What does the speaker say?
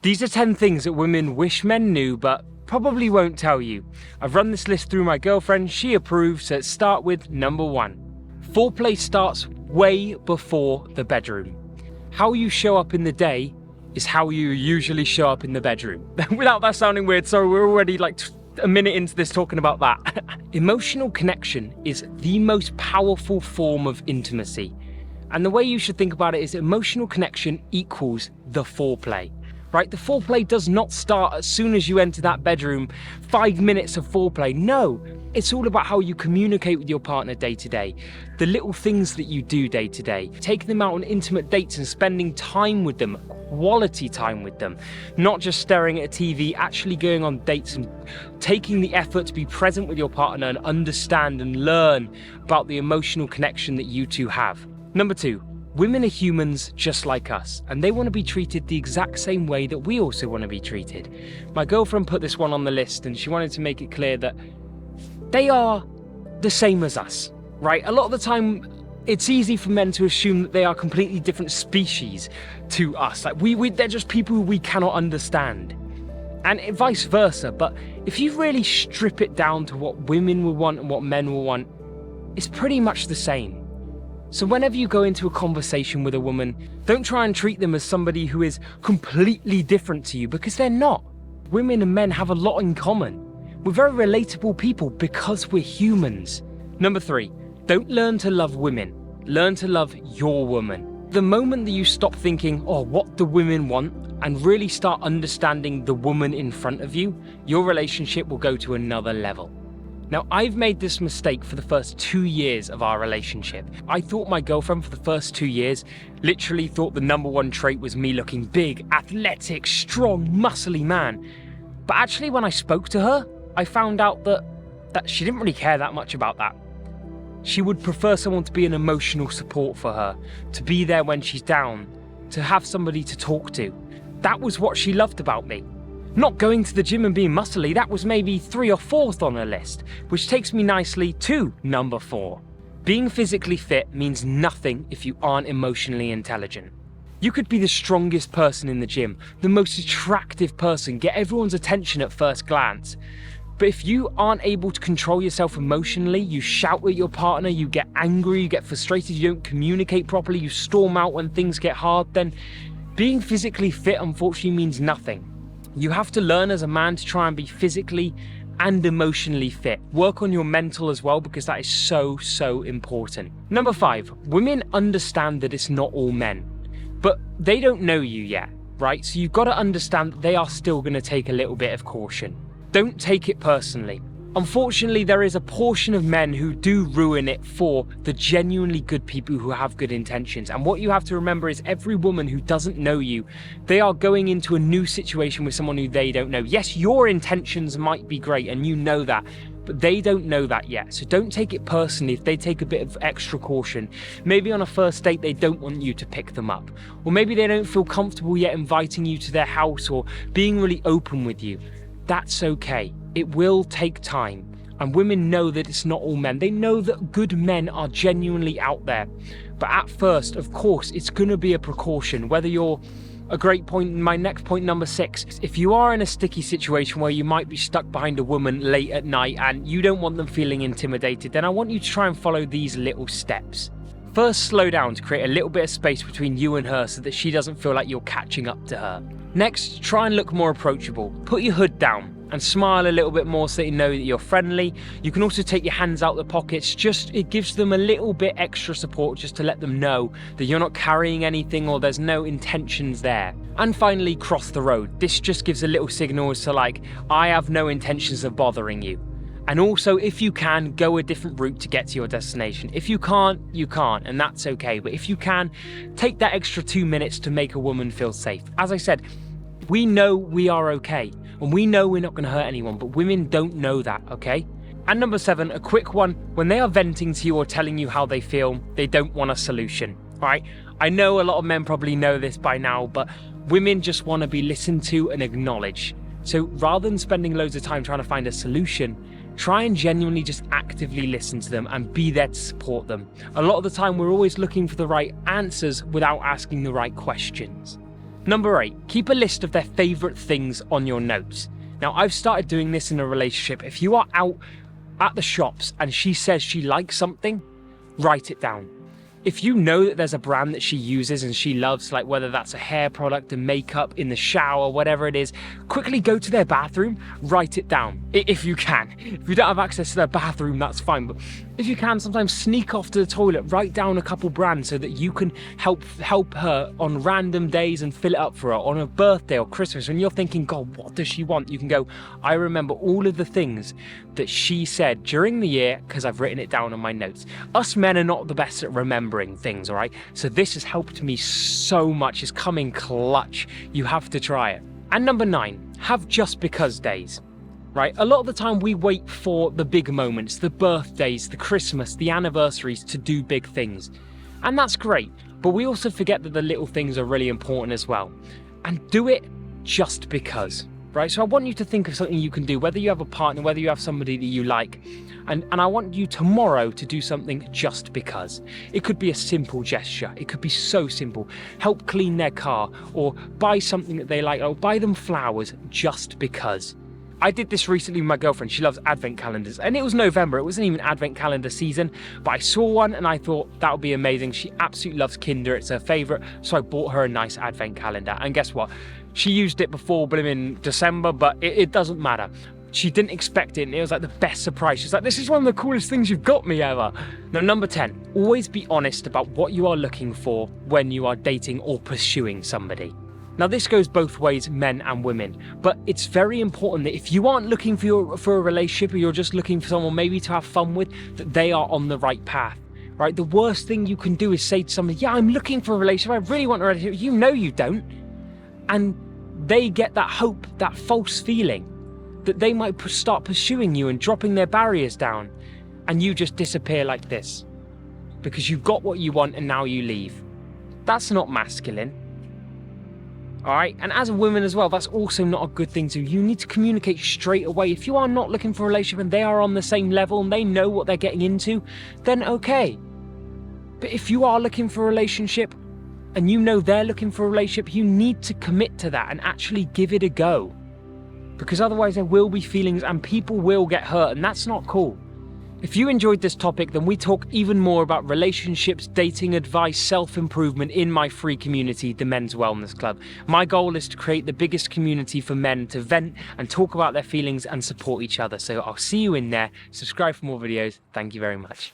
These are 10 things that women wish men knew but probably won't tell you. I've run this list through my girlfriend, she approves, so let's start with number 1. Foreplay starts way before the bedroom. How you show up in the day is how you usually show up in the bedroom. Without that sounding weird, sorry, we're already like a minute into this talking about that. Emotional connection is the most powerful form of intimacy. And the way you should think about it is emotional connection equals the foreplay. Right? The foreplay does not start as soon as you enter that bedroom, 5 minutes of foreplay. No, it's all about how you communicate with your partner day to day, the little things that you do day to day, taking them out on intimate dates and spending time with them, quality time with them, not just staring at a TV, actually going on dates and taking the effort to be present with your partner and understand and learn about the emotional connection that you two have. Number 2. Women are humans just like us, and they want to be treated the exact same way that we also want to be treated. My girlfriend put this one on the list, and she wanted to make it clear that they are the same as us, right? A lot of the time, it's easy for men to assume that they are completely different species to us. Like they're just people who we cannot understand. And vice versa, but if you really strip it down to what women will want and what men will want, it's pretty much the same. So whenever you go into a conversation with a woman, don't try and treat them as somebody who is completely different to you, because they're not. Women and men have a lot in common. We're very relatable people because we're humans. Number 3, don't learn to love women. Learn to love your woman. The moment that you stop thinking, oh, what do women want, and really start understanding the woman in front of you, your relationship will go to another level. Now, I've made this mistake for the first 2 years of our relationship. I thought my girlfriend for the first 2 years literally thought the number 1 trait was me looking big, athletic, strong, muscly man. But actually, when I spoke to her, I found out that she didn't really care that much about that. She would prefer someone to be an emotional support for her, to be there when she's down, to have somebody to talk to. That was what she loved about me. Not going to the gym and being muscly, that was maybe 3rd or 4th on her list, which takes me nicely to number 4. Being physically fit means nothing if you aren't emotionally intelligent. You could be the strongest person in the gym, the most attractive person, get everyone's attention at first glance. But if you aren't able to control yourself emotionally, you shout at your partner, you get angry, you get frustrated, you don't communicate properly, you storm out when things get hard, then being physically fit unfortunately means nothing. You have to learn as a man to try and be physically and emotionally fit. Work on your mental as well, because that is so, so important. Number 5, women understand that it's not all men, but they don't know you yet, right? So you've got to understand that they are still going to take a little bit of caution. Don't take it personally. Unfortunately, there is a portion of men who do ruin it for the genuinely good people who have good intentions. And what you have to remember is every woman who doesn't know you, they are going into a new situation with someone who they don't know. Yes, your intentions might be great and you know that, but they don't know that yet. So don't take it personally if they take a bit of extra caution. Maybe on a first date, they don't want you to pick them up. Or maybe they don't feel comfortable yet inviting you to their house or being really open with you. That's okay. It will take time. And women know that it's not all men. They know that good men are genuinely out there. But at first, of course, it's going to be a precaution. Whether you're a great point, my next point, number 6, if you are in a sticky situation where you might be stuck behind a woman late at night and you don't want them feeling intimidated, then I want you to try and follow these little steps. First, slow down to create a little bit of space between you and her so that she doesn't feel like you're catching up to her. Next, try and look more approachable. Put your hood down and smile a little bit more so they know that you're friendly. You can also take your hands out the pockets. It gives them a little bit extra support just to let them know that you're not carrying anything or there's no intentions there. And finally, cross the road. This just gives a little signal as to like, I have no intentions of bothering you. And also, if you can, go a different route to get to your destination. If you can't, you can't, and that's okay. But if you can, take that extra 2 minutes to make a woman feel safe. As I said, we know we are okay, and we know we're not going to hurt anyone, but women don't know that, okay? And number 7, a quick one. When they are venting to you or telling you how they feel, they don't want a solution, all right? I know a lot of men probably know this by now, but women just want to be listened to and acknowledged. So rather than spending loads of time trying to find a solution, try and genuinely just actively listen to them and be there to support them. A lot of the time, we're always looking for the right answers without asking the right questions. Number 8, keep a list of their favourite things on your notes. Now, I've started doing this in a relationship. If you are out at the shops and she says she likes something, write it down. If you know that there's a brand that she uses and she loves, like whether that's a hair product, a makeup, in the shower, whatever it is, quickly go to their bathroom, write it down, if you can. If you don't have access to their bathroom, that's fine, but if you can, sometimes sneak off to the toilet, write down a couple brands so that you can help her on random days and fill it up for her on her birthday or Christmas. When you're thinking, God, what does she want? You can go, I remember all of the things that she said during the year because I've written it down on my notes. Us men are not the best at remembering things, all right? So this has helped me so much. It's coming clutch. You have to try it. And number 9, have just because days. Right? A lot of the time we wait for the big moments, the birthdays, the Christmas, the anniversaries to do big things. And that's great, but we also forget that the little things are really important as well. And do it just because, right? So I want you to think of something you can do, whether you have a partner, whether you have somebody that you like, and I want you tomorrow to do something just because. It could be a simple gesture. It could be so simple. Help clean their car, or buy something that they like, or buy them flowers just because. I did this recently with my girlfriend. She loves advent calendars, and it was November. It wasn't even advent calendar season, but I saw one and I thought that would be amazing. She absolutely loves Kinder. It's her favorite. So I bought her a nice advent calendar, and guess what? She used it before in December, but it doesn't matter. She didn't expect it, and it was like the best surprise. She's like, this is one of the coolest things you've got me ever. Now, number 10, always be honest about what you are looking for when you are dating or pursuing somebody. Now, this goes both ways, men and women, but it's very important that if you aren't looking for a relationship, or you're just looking for someone maybe to have fun with, that they are on the right path, right? The worst thing you can do is say to somebody, yeah, I'm looking for a relationship, I really want a relationship. You know you don't. And they get that hope, that false feeling that they might start pursuing you and dropping their barriers down, and you just disappear like this because you got what you want and now you leave. That's not masculine. All right, and as a woman as well, that's also not a good thing to do. You need to communicate straight away. If you are not looking for a relationship and they are on the same level and they know what they're getting into, then okay. But if you are looking for a relationship and you know they're looking for a relationship, you need to commit to that and actually give it a go. Because otherwise there will be feelings and people will get hurt, and that's not cool. If you enjoyed this topic, then we talk even more about relationships, dating advice, self-improvement in my free community, the Men's Wellness Club. My goal is to create the biggest community for men to vent and talk about their feelings and support each other. So I'll see you in there. Subscribe for more videos. Thank you very much.